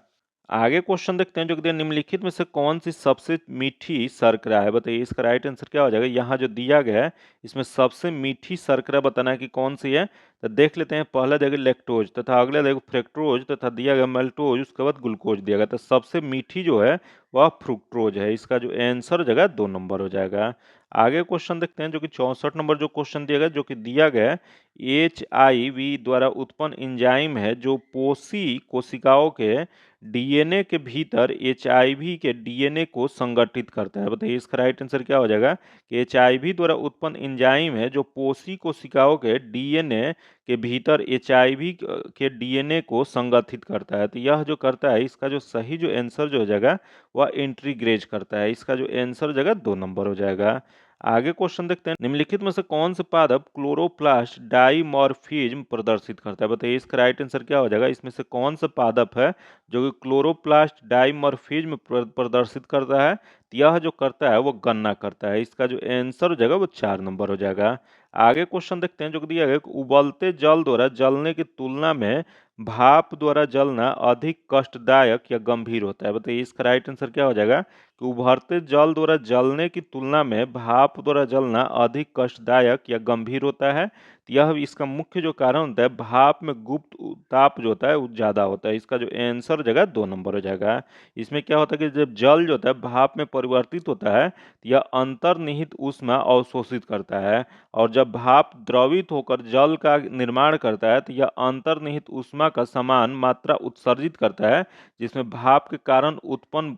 Speaker 1: आगे क्वेश्चन देखते हैं, जो कि दिया निम्नलिखित में से कौन सी सबसे मीठी शर्करा है, बताइए इसका राइट आंसर क्या हो जाएगा। यहाँ जो दिया गया है इसमें सबसे मीठी शर्करा बताना है कि कौन सी है, तो देख लेते हैं। पहला देगा लैक्टोज, तथा अगला देगा फ्रेक्टोज, तथा दिया गया मेल्टोज, उसके बाद ग्लूकोज दिया गया। तो सबसे मीठी जो है वह फ्रुक्टोज है। इसका जो आंसर हो जाएगा 2 नंबर हो जाएगा। आगे क्वेश्चन देखते हैं, जो कि 64 नंबर जो क्वेश्चन दिया गया, जो कि दिया गया है HIV द्वारा उत्पन्न एंजाइम है जो पोषी कोशिकाओं के डीएनए के भीतर एचआईवी के डीएनए को संगठित करता है, बताइए इसका राइट आंसर क्या हो जाएगा। कि एचआईवी द्वारा उत्पन्न एंजाइम है जो पोषी कोशिकाओं के डीएनए के भीतर एचआईवी के डीएनए को संगठित करता है। तो यह जो करता है, इसका जो सही जो आंसर जो हो जाएगा वह इंट्रीग्रेज करता है। इसका जो आंसर हो जाएगा 2 नंबर हो जाएगा। आगे क्वेश्चन देखते हैं, निम्नलिखित में से कौन से पादप क्लोरोप्लास्ट डाइमॉर्फिज्म प्रदर्शित करता है, बताइए इसका राइट आंसर क्या हो जाएगा। इसमें से कौन सा पादप है जो कि क्लोरोप्लास्ट डाइमॉर्फिज्म प्रदर्शित करता है, तो यह जो करता है वो गन्ना करता है। इसका जो आंसर हो जाएगा वो 4 नंबर हो जाएगा। आगे क्वेश्चन देखते हैं, जो कि दिया गया कि उबलते जल द्वारा जलने की तुलना में भाप द्वारा जलना अधिक कष्टदायक या गंभीर होता है, बताइए इसका राइट आंसर क्या हो जाएगा। कि उभरते जल द्वारा जलने की तुलना में भाप द्वारा जलना अधिक कष्टदायक या गंभीर होता है। तो यह इसका मुख्य जो कारण होता है, भाप में गुप्त ताप जो होता है वो ज़्यादा होता है। इसका जो आंसर हो जाएगा 2 नंबर हो जाएगा। इसमें क्या होता है कि जब जल जो होता है भाप में परिवर्तित होता है, तो यह अंतर्निहित ऊष्मा अवशोषित करता है। और जब भाप द्रवित होकर जल का निर्माण करता है, तो यह अंतर्निहित ऊष्मा का समान मात्रा उत्सर्जित करता है, जिसमें भाप के कारण उत्पन्न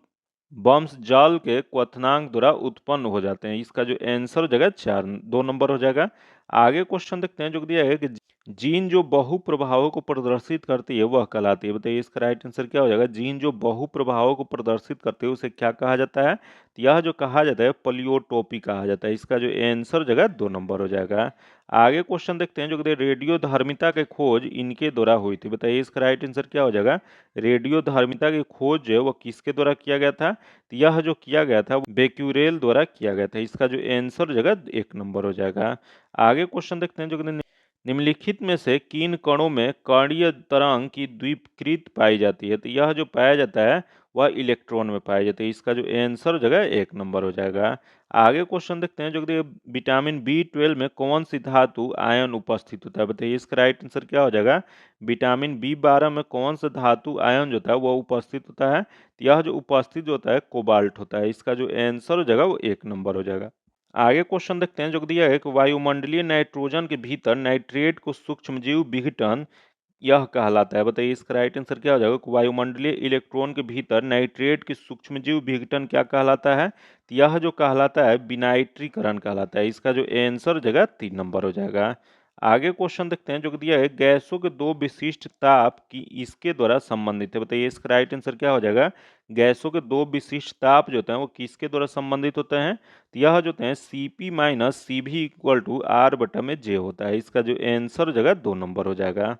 Speaker 1: बम्स जल के क्वथनांक द्वारा उत्पन्न हो जाते हैं। इसका जो आंसर हो जाएगा 4 2 नंबर हो जाएगा। आगे क्वेश्चन देखते हैं, जो दिया है कि जीन जो बहु प्रभावों को प्रदर्शित करती है वह कहलाती है, बताइए इसका राइट आंसर क्या हो जाएगा। जीन जो बहु प्रभावों को प्रदर्शित करते हैं उसे क्या कहा जाता है, तो यह जो कहा जाता है पलियोटोपी कहा जाता है। इसका जो आंसर हो जाएगा 2 नंबर हो जाएगा। आगे क्वेश्चन देखते हैं, जो रेडियो धर्मिता की खोज इनके द्वारा हुई थी, बताइए इसका राइट आंसर क्या हो जाएगा। रेडियो धर्मिता की खोज जो है वो किसके द्वारा किया गया था, तो यह जो किया गया था बेक्यूरेल द्वारा किया गया था। इसका जो आंसर जगह 1 नंबर हो जाएगा। आगे क्वेश्चन देखते हैं, जो कि निम्नलिखित में से किन कणों में कणीय तरंग की द्विकृत पाई जाती है, तो यह जो पाया जाता है वह इलेक्ट्रॉन में पाया जाता है। इसका जो आंसर जगह 1 नंबर हो जाएगा। आगे क्वेश्चन देखते हैं, जो कि विटामिन B12 में कौन सी धातु आयन उपस्थित होता है, बताइए इसका राइट आंसर क्या हो जाएगा। विटामिन B12 में कौन सा धातु आयन जो होता है वह उपस्थित होता है, तो यह जो उपस्थित होता है कोबाल्ट होता है। इसका जो आंसर हो जाएगा वो 1 नंबर हो जाएगा। आगे क्वेश्चन देखते हैं, जो दिया है कि वायुमंडलीय नाइट्रोजन के भीतर नाइट्रेट को सूक्ष्मजीव विघटन यह कहलाता है, बताइए इसका राइट आंसर क्या हो जाएगा। कि वायुमंडलीय इलेक्ट्रॉन के भीतर नाइट्रेट की सूक्ष्मजीव विघटन क्या कहलाता है, तो यह जो कहलाता है विनाइट्रीकरण कहलाता है। इसका जो आंसर हो जाएगा 3 नंबर हो जाएगा। आगे क्वेश्चन देखते हैं, जो दिया है गैसों के 2 विशिष्ट ताप की इसके द्वारा संबंधित है, बताइए इसका राइट आंसर क्या हो जाएगा। गैसों के 2 विशिष्ट ताप जो होते हैं वो किसके द्वारा संबंधित होते हैं, तो यह जो होते हैं Cp minus Cv equal to R बटा में J होता है। इसका जो आंसर जगह 2 नंबर हो जाएगा।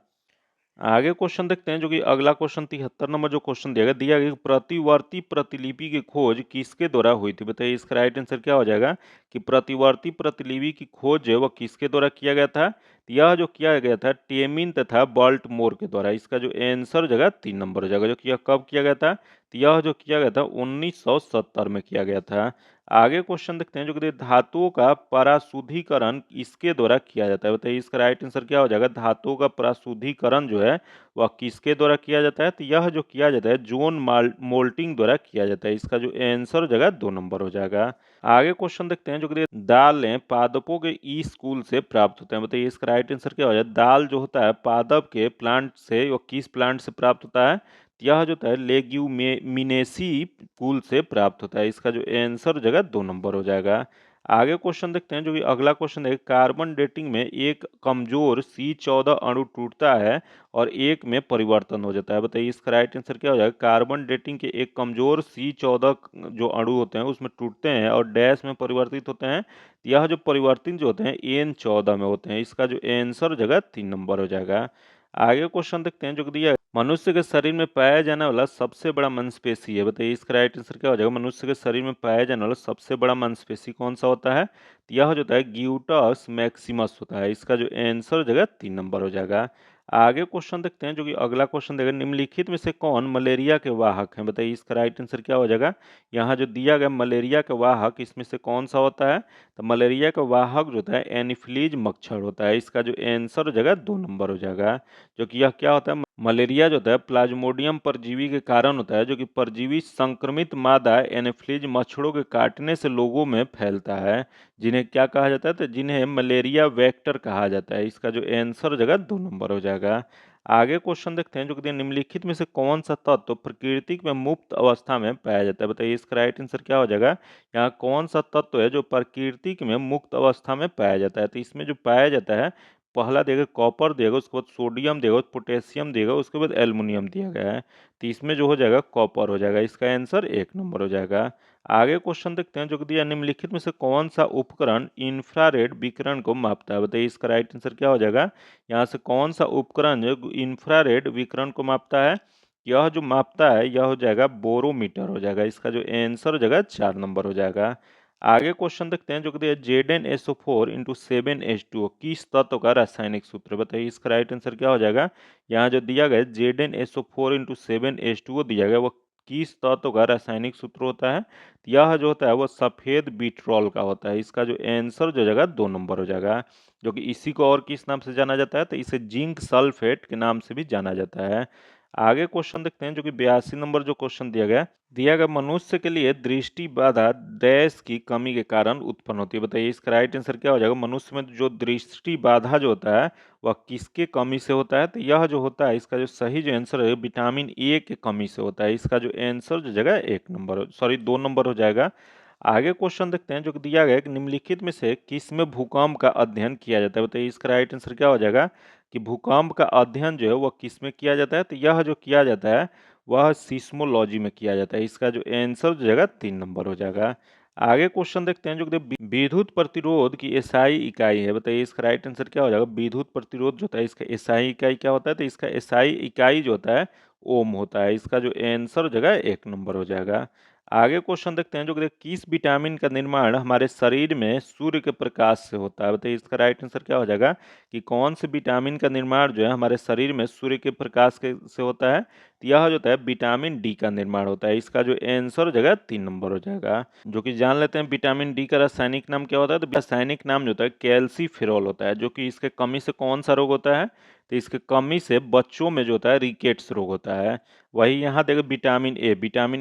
Speaker 1: आगे क्वेश्चन देखते हैं, जो कि अगला क्वेश्चन 73 नंबर जो क्वेश्चन दिया गया कि प्रतिवर्ती प्रतिलिपि की खोज किसके द्वारा हुई थी, बताइए इसका राइट आंसर क्या हो जाएगा। कि प्रतिवर्ती प्रतिलिपि की खोज जो है वह किसके द्वारा किया गया था, तो यह जो किया गया था टेमिन तथा बाल्टमोर के द्वारा। इसका जो आंसर हो जाएगा 3 नंबर हो जाएगा। जो कि यह कब किया गया था? तो यह जो किया गया था 1970 में किया गया था। आगे क्वेश्चन देखते हैं जो कि धातुओं का पराशुद्धीकरण इसके द्वारा किया जाता है। बताइए इसका राइट आंसर क्या हो जाएगा? धातुओं का पराशुद्धीकरण जो है वह किसके द्वारा किया जाता है? तो यह जो किया जाता है जोन मोल्टिंग द्वारा किया जाता है। इसका जो आंसर हो जाएगा 2 नंबर हो जाएगा। आगे क्वेश्चन देखते हैं जो कि दालें पादपों के ई स्कूल से प्राप्त होते हैं। बताइए इसका राइट आंसर क्या हो जाए? दाल जो होता है पादप के प्लांट से, वो किस प्लांट से प्राप्त होता है? यह जो होता है लेग्यूमिनेसी कुल से प्राप्त होता है। इसका जो आंसर हो जाएगा 2 नंबर हो जाएगा। आगे क्वेश्चन देखते हैं जो कि अगला क्वेश्चन है कार्बन डेटिंग में एक कमजोर C14 अणु टूटता है और एक में परिवर्तन हो जाता है। बताइए इसका राइट आंसर क्या हो जाएगा? कार्बन डेटिंग के एक कमजोर C14 जो अणु होते हैं उसमें टूटते हैं और डैश में परिवर्तित होते हैं। यह जो परिवर्तन जो होते हैं N14 में होते हैं। इसका जो आंसर हो जाएगा 3 नंबर हो जाएगा। आगे क्वेश्चन देखते हैं जो कि दिया है, मनुष्य के शरीर में पाया जाने वाला सबसे बड़ा मांसपेशी है। बताइए इसका राइट आंसर क्या हो जाएगा? मनुष्य के शरीर में पाया जाने वाला सबसे बड़ा मांसपेशी कौन सा होता है? तो यह जो होता है ग्यूटस मैक्सिमस होता है। इसका जो आंसर हो जाएगा 3 नंबर हो जाएगा। आगे क्वेश्चन देखते हैं जो कि अगला क्वेश्चन देगा निम्नलिखित में से कौन मलेरिया के वाहक हैं? बताइए इसका राइट आंसर क्या हो जाएगा? यहाँ जो दिया गया मलेरिया के वाहक इसमें से कौन सा होता है? तो मलेरिया का वाहक जो होता है एनिफ्लीज मच्छर होता है। इसका जो आंसर हो जाएगा 2 नंबर हो जाएगा। जो कि यह क्या होता है? मलेरिया जो होता है प्लाज्मोडियम परजीवी के कारण होता है, जो कि परजीवी संक्रमित मादा एनेफ्लीज मच्छरों के काटने से लोगों में फैलता है, जिन्हें क्या कहा जाता है? तो जिन्हें मलेरिया वेक्टर कहा जाता है। इसका जो आंसर हो जाएगा 2 नंबर हो जाएगा। आगे क्वेश्चन देखते हैं जो कि निम्नलिखित में से कौन सा तत्व प्रकृति में मुक्त अवस्था में पाया जाता है? बताइए इसका राइट आंसर क्या हो जाएगा? यहाँ कौन सा तत्व है जो प्रकृति में मुक्त अवस्था में पाया जाता है? तो इसमें जो पाया जाता है पहला देगा कॉपर देगा, उसके बाद सोडियम देगा, पोटेशियम देगा, उसके बाद एल्युमिनियम दिया गया है। तो इसमें जो हो जाएगा कॉपर हो जाएगा। इसका आंसर 1 नंबर हो जाएगा। आगे क्वेश्चन देखते हैं जो कि दिया निम्नलिखित में से कौन सा उपकरण इंफ्रारेड विकिरण को मापता है? बताइए इसका राइट आंसर क्या हो जाएगा? यहाँ से कौन सा उपकरण जो इंफ्रारेड विकिरण को मापता है? यह जो मापता है यह हो जाएगा बोरोमीटर हो जाएगा। इसका जो आंसर हो जाएगा 4 नंबर हो जाएगा। आगे क्वेश्चन देखते हैं जो कि Zn SO4 इंटू 7H2O किस तत्व का रासायनिक सूत्र है? बताइए इसका राइट आंसर क्या हो जाएगा? यहाँ जो दिया गया Zn SO4 इंटू 7H2O दिया गया वो किस तत्व का रासायनिक सूत्र होता है? यह जो होता है वो सफेद बिट्रॉल का होता है। इसका जो आंसर जो जाएगा 2 नंबर हो जाएगा। जो कि इसी को और किस नाम से जाना जाता है? तो इसे जिंक सल्फेट के नाम से भी जाना जाता है। आगे क्वेश्चन देखते हैं जो कि 82 नंबर जो क्वेश्चन दिया गया मनुष्य के लिए दृष्टि बाधा डैश की कमी के कारण उत्पन्न होती है। बताइए इसका राइट आंसर क्या हो जाएगा? मनुष्य में जो दृष्टि बाधा जो होता है वह किसके कमी से होता है? तो यह जो होता है इसका जो सही जो आंसर है विटामिन ए के कमी से होता है। इसका जो आंसर जो जगह 1 नंबर सॉरी 2 नंबर हो जाएगा। आगे क्वेश्चन देखते हैं जो कि दिया गया है कि निम्नलिखित में से किस में भूकंप का अध्ययन किया जाता है? बताइए इसका राइट आंसर क्या हो जाएगा? कि भूकंप का अध्ययन जो है वह किस में किया जाता है? तो यह जो किया जाता है वह सिस्मोलॉजी में किया जाता है। इसका जो आंसर जो जाएगा 3 नंबर हो जाएगा। आगे क्वेश्चन देखते हैं जो कि विद्युत प्रतिरोध की एसआई इकाई है। बताइए इसका राइट आंसर क्या हो जाएगा? विद्युत प्रतिरोध जो होता है इसका एसआई इकाई क्या होता है? तो इसका एसआई इकाई जो होता है ओम होता है। इसका जो आंसर हो जाएगा 1 नंबर हो जाएगा। आगे क्वेश्चन देखते हैं जो कि किस विटामिन का निर्माण हमारे शरीर में सूर्य के प्रकाश से होता है? बताइए इसका राइट आंसर क्या हो जाएगा? कि कौन से विटामिन का निर्माण जो है हमारे शरीर में सूर्य के प्रकाश के से होता है? तो यह जो होता है विटामिन डी का निर्माण होता है। इसका जो आंसर हो जाएगा 3 नंबर हो जाएगा। जो कि जान लेते हैं विटामिन डी का रासायनिक नाम क्या होता है? तो रासायनिक नाम जो होता है कैल्सीफेरॉल होता है। जो कि इसके कमी से कौन सा रोग होता है? तो इसके कमी से बच्चों में जो होता है रिकेट्स रोग होता है। वही यहाँ देखो विटामिन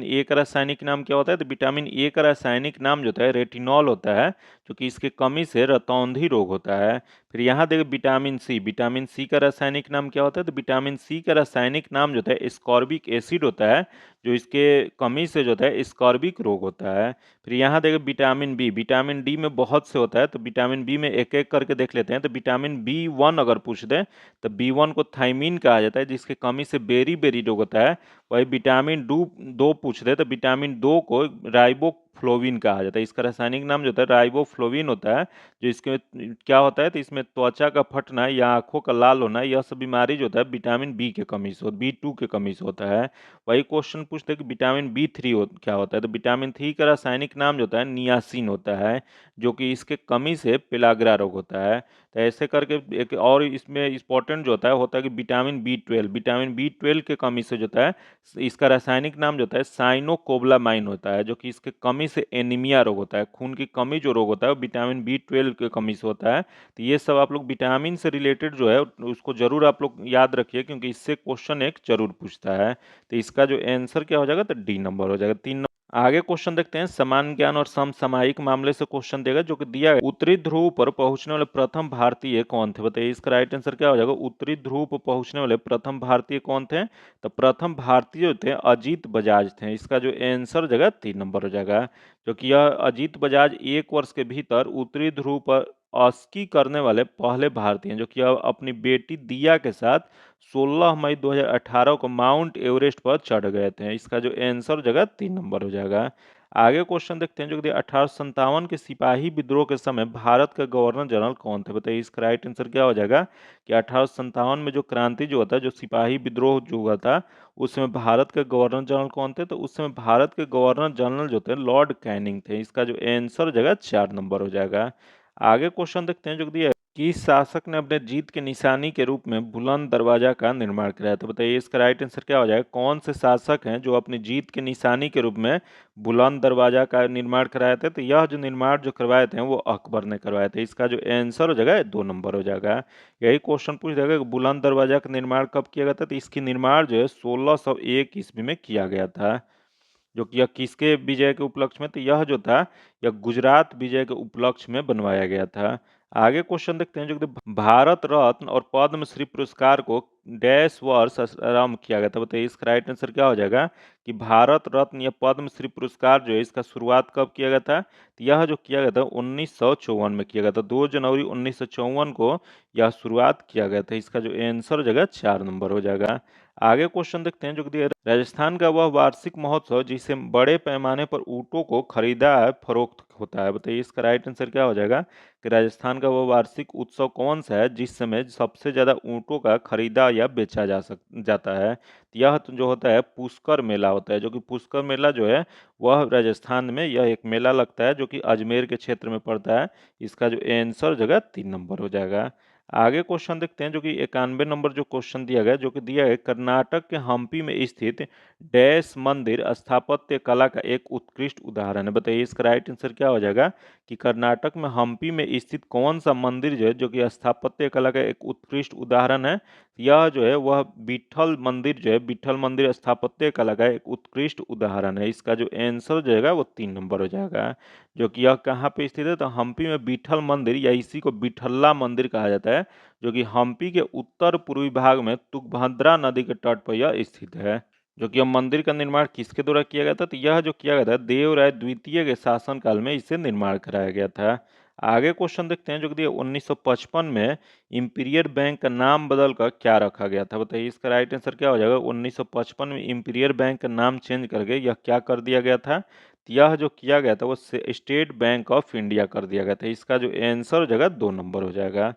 Speaker 1: ए का रासायनिक नाम क्या होता है? तो विटामिन ए का रासायनिक नाम जो होता है रेटिनॉल होता है। जो कि इसके कमी से रतौंधी रोग होता है। फिर यहाँ देखो विटामिन सी का रासायनिक नाम क्या होता है? तो विटामिन सी का रासायनिक नाम जो होता है स्कॉर्बिक एसिड होता है। जो इसके कमी से जो होता है स्कॉर्बिक रोग होता है। फिर यहाँ देखो विटामिन डी में बहुत से होता है, तो विटामिन बी में एक एक करके देख लेते हैं। तो विटामिन B1 अगर पूछ दे तो B1 को थायमीन कहा जाता है, जिसके कमी से बेरी बेरी रोग होता है। वही विटामिन दो पूछ दे तो विटामिन दो को राइबोफ्लोविन कहा जाता है। इसका रासायनिक नाम जो होता है राइबोफ्लोविन होता है। जो इसके क्या होता है? तो इसमें त्वचा का फटना या आंखों का लाल होना यह सब बीमारी जो होता है विटामिन बी के कमी से B2 के कमी से होता है। वही क्वेश्चन पूछते हैं कि विटामिन B3 क्या होता है? तो विटामिन 3 का रासायनिक नाम जो होता है नियासिन होता है। जो कि इसके कमी से पेलाग्रा रोग होता है। तो ऐसे करके एक और इसमें इम्पोर्टेंट जो होता है कि विटामिन बी ट्वेल्व के कमी से जो होता है, इसका रासायनिक नाम जो होता है साइनोकोबलामाइन होता है, जो कि इसके कमी से एनीमिया रोग होता है, खून की कमी जो रोग होता है वो विटामिन बी ट्वेल्व के कमी से होता है। तो ये सब आप लोग विटामिन से रिलेटेड जो है उसको जरूर आप लोग याद रखिए, क्योंकि इससे क्वेश्चन एक जरूर पूछता है। तो इसका जो आंसर क्या हो जाएगा, तो डी नंबर हो जाएगा, 3 नंबर। आगे क्वेश्चन देखते हैं, समान ज्ञान और समसामयिक मामले से क्वेश्चन देगा, जो कि दिया है उत्तरी ध्रुव पर पहुंचने वाले प्रथम भारतीय कौन थे, बताइए इसका राइट आंसर क्या हो जाएगा। उत्तरी ध्रुव पर पहुंचने वाले प्रथम भारतीय कौन थे, तो प्रथम भारतीय जो थे अजीत बजाज थे। इसका जो आंसर हो जाएगा 3 नंबर हो जाएगा, जो कि यह अजीत बजाज 1 वर्ष के भीतर उत्तरी ध्रुव पर स्की करने वाले पहले भारतीय हैं, जो कि अपनी बेटी दिया के साथ 16 मई 2018 को माउंट एवरेस्ट पर चढ़ गए थे। इसका जो आंसर जगह 3 नंबर हो जाएगा। आगे क्वेश्चन देखते हैं, जो कि 1857 के सिपाही विद्रोह के समय भारत का गवर्नर जनरल कौन थे, बताइए इसका राइट आंसर क्या हो जाएगा कि 1857 में जो क्रांति जो होता है, जो सिपाही विद्रोह जो हुआ था, उस समय भारत के गवर्नर जनरल कौन थे, तो उस समय भारत के गवर्नर जनरल जो थे लॉर्ड कैनिंग थे। इसका जो आंसर जगह 4 नंबर हो जाएगा। आगे क्वेश्चन देखते हैं, जो दिया है, किस शासक ने अपने जीत के निशानी के रूप में बुलंद दरवाजा का निर्माण कराया, तो बताइए इसका राइट आंसर क्या हो जाएगा। कौन से शासक हैं जो अपनी जीत के निशानी के रूप में बुलंद दरवाजा का निर्माण कराए थे, तो यह जो निर्माण जो करवाए थे वो अकबर ने करवाए थे। इसका जो आंसर हो जाएगा 2 नंबर हो जाएगा। यही क्वेश्चन पूछ देगा कि बुलंद दरवाजा का निर्माण कब किया गया था, तो इसकी निर्माण जो है 1601 ईस्वी में किया गया था। जो कि यह किसके विजय के उपलक्ष्य में, तो यह जो था यह गुजरात विजय के उपलक्ष्य में बनवाया गया था। आगे क्वेश्चन देखते हैं, जो कि भारत रत्न और पद्मश्री पुरस्कार को डैश वर्ष आरंभ किया गया था, बताइए इसका राइट आंसर क्या हो जाएगा कि भारत रत्न या पद्मश्री पुरस्कार जो है इसका शुरुआत कब किया गया था, तो यह जो किया गया था 1954 में किया गया था, 2 जनवरी 1954 को यह शुरुआत किया गया था। इसका जो आंसर हो जाएगा 4 नंबर हो जाएगा। आगे क्वेश्चन देखते हैं, जो कि राजस्थान का वह वार्षिक महोत्सव जिसे बड़े पैमाने पर ऊँटों को खरीदा फरोख्त होता है, बताइए इसका राइट आंसर क्या हो जाएगा कि राजस्थान का वह वार्षिक उत्सव कौन सा है जिस समय सबसे ज्यादा ऊँटों का खरीदा या बेचा जाता है। तो यह तो जो होता है पुष्कर मेला होता है, जो कि पुष्कर मेला जो है वह राजस्थान में यह एक मेला लगता है, जो कि अजमेर के क्षेत्र में पड़ता है। इसका जो आंसर जगह 3 नंबर हो जाएगा। आगे क्वेश्चन देखते हैं, जो कि 91 नंबर जो क्वेश्चन दिया गया, जो कि दिया है कर्नाटक के हम्पी में स्थित डैश मंदिर स्थापत्य कला का एक उत्कृष्ट उदाहरण है, बताइए इसका राइट आंसर क्या हो जाएगा कि कर्नाटक में हम्पी में स्थित कौन सा मंदिर जो है जो कि स्थापत्य कला का एक उत्कृष्ट उदाहरण है। यह जो है वह विट्ठल मंदिर जो है, विट्ठल मंदिर स्थापत्य कला का एक उत्कृष्ट उदाहरण है। इसका जो आंसर जो है वो 3 नंबर हो जाएगा, जो कि यह कहाँ पे स्थित है, तो हम्पी में विट्ठल मंदिर या इसी को विट्ठला मंदिर कहा जाता है, जो कि हम्पी के उत्तर पूर्वी भाग में तुंगभद्रा नदी के तट पर यह स्थित है। जो कि अब मंदिर का निर्माण किसके द्वारा किया गया था, तो यह जो किया गया था देवराय द्वितीय के शासनकाल में इसे निर्माण कराया गया था। आगे क्वेश्चन देखते हैं, जो कि 1955 में इंपीरियल बैंक का नाम बदल कर क्या रखा गया था, बताइए इसका राइट आंसर क्या हो जाएगा। 1955 में इंपीरियल बैंक का नाम चेंज करके यह क्या कर दिया गया था, तो यह जो किया गया था वो स्टेट बैंक ऑफ इंडिया कर दिया गया था। इसका जो आंसर हो जाएगा 2 नंबर हो जाएगा।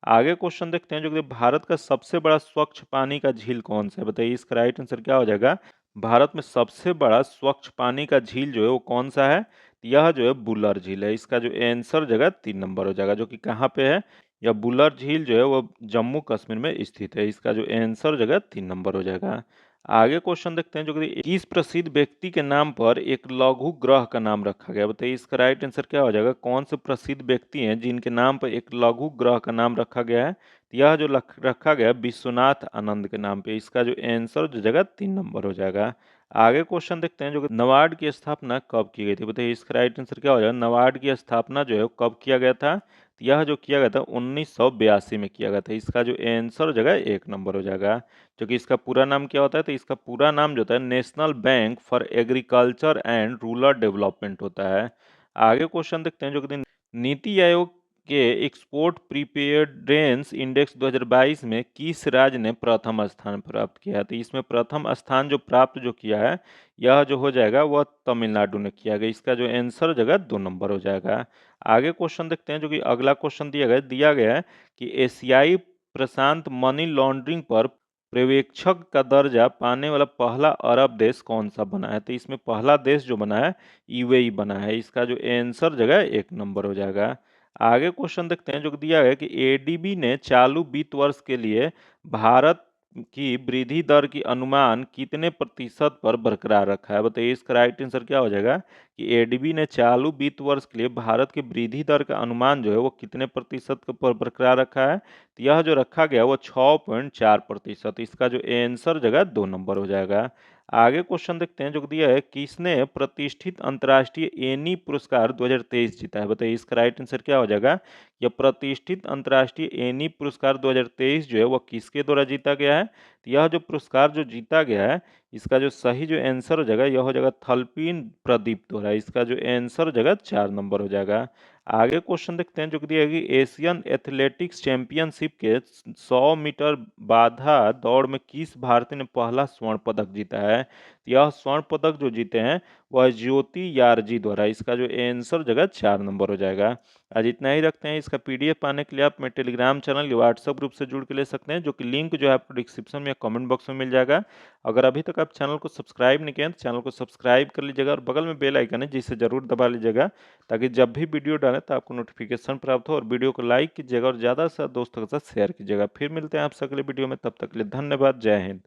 Speaker 1: आगे क्वेश्चन देखते हैं, जो कि भारत का सबसे बड़ा स्वच्छ पानी का झील कौन सा है, बताइए इसका राइट आंसर क्या हो जाएगा। भारत में सबसे बड़ा स्वच्छ पानी का झील जो है वो कौन सा है, यह जो है बुलर झील है। इसका जो आंसर जगह 3 नंबर हो जाएगा, जो कि कहाँ पे है, यह बुलर झील जो है वो जम्मू कश्मीर में स्थित है। इसका जो आंसर जगह 3 नंबर हो जाएगा। आगे क्वेश्चन देखते हैं, जो कि किस प्रसिद्ध व्यक्ति के नाम पर एक लघु ग्रह का नाम रखा गया, बताइए इसका राइट आंसर क्या हो जाएगा। कौन से प्रसिद्ध व्यक्ति हैं जिनके नाम पर एक लघु ग्रह का नाम रखा गया है, तो यह जो रखा गया विश्वनाथ आनंद के नाम पे। इसका जो आंसर जो जगह 3 नंबर हो जाएगा। आगे क्वेश्चन देखते हैं, जो कि नाबार्ड की स्थापना कब की गई थी, बताइए इसका राइट आंसर क्या हो जाएगा। नाबार्ड की स्थापना जो है वो कब किया गया था, तो यह जो किया गया था 1982 में किया गया था। इसका जो आंसर जगह 1 नंबर हो जाएगा, जो कि इसका पूरा नाम क्या होता है, तो इसका पूरा नाम जो होता है national bank for agriculture and rural development होता है। आगे क्वेश्चन देखते हैं, जो कि नीति आयोग के एक्सपोर्ट प्रीपेयर्डेंस इंडेक्स 2022 में किस राज्य ने प्रथम स्थान प्राप्त किया है, तो इसमें प्रथम स्थान जो प्राप्त जो किया है यह जो हो जाएगा वह तमिलनाडु ने किया गया। इसका जो आंसर जगह 2 नंबर हो जाएगा। आगे क्वेश्चन देखते हैं, जो कि अगला क्वेश्चन दिया गया है कि एशियाई प्रशांत मनी लॉन्ड्रिंग पर पर्यवेक्षक का दर्जा पाने वाला पहला अरब देश कौन सा बना है, तो इसमें पहला देश जो बना है यूएई बना है। इसका जो आंसर जगह 1 नंबर हो जाएगा। आगे क्वेश्चन देखते हैं जो कि दिया है कि एडीबी ने चालू वित्त वर्ष के लिए भारत की वृद्धि दर की अनुमान कितने प्रतिशत पर बरकरार रखा है। बताइए इसका राइट आंसर क्या हो जाएगा कि एडीबी ने चालू वित्त वर्ष के लिए भारत की वृद्धि दर का अनुमान जो है वो कितने प्रतिशत पर बरकरार रखा है। तो यह जो रखा गया वो 6.4%। इसका जो आंसर जगह 2 नंबर हो जाएगा। आगे क्वेश्चन देखते हैं जो दिया है किसने प्रतिष्ठित अंतर्राष्ट्रीय एनी पुरस्कार 2023 जीता है। बताइए इसका राइट आंसर क्या हो जाएगा। यह प्रतिष्ठित अंतर्राष्ट्रीय एनी पुरस्कार 2023 जो है वह किसके द्वारा जीता गया है। तो यह जो पुरस्कार जो जीता गया है इसका जो सही जो आंसर हो जाएगा यह हो जाएगा थलपीन प्रदीप द्वारा। इसका जो आंसर हो जाएगा 4 नंबर हो जाएगा। आगे क्वेश्चन देखते हैं जो कि दिया है कि एशियन एथलेटिक्स चैंपियनशिप के 100 मीटर बाधा दौड़ में किस भारतीय ने पहला स्वर्ण पदक जीता है। यह स्वर्ण पदक जो जीते हैं वह ज्योति यारजी द्वारा। इसका जो आंसर जगह 4 नंबर हो जाएगा। आज इतना ही रखते हैं। इसका पीडीएफ पाने के लिए आप मेरे टेलीग्राम चैनल या व्हाट्सएप ग्रुप से जुड़ के ले सकते हैं, जो कि लिंक जो है आपको डिस्क्रिप्शन में या कमेंट बॉक्स में मिल जाएगा। अगर अभी तक आप चैनल को सब्सक्राइब नहीं किए हैं तो चैनल को सब्सक्राइब कर लीजिएगा और बगल में बेल आइकन है जिसे जरूर दबा लीजिएगा, ताकि जब भी वीडियो डालें तो आपको नोटिफिकेशन प्राप्त हो। और वीडियो को लाइक कीजिएगा और ज़्यादा से ज़्यादा दोस्तों के साथ शेयर कीजिएगा। फिर मिलते हैं आपसे अगले वीडियो में, तब तक के लिए धन्यवाद। जय हिंद।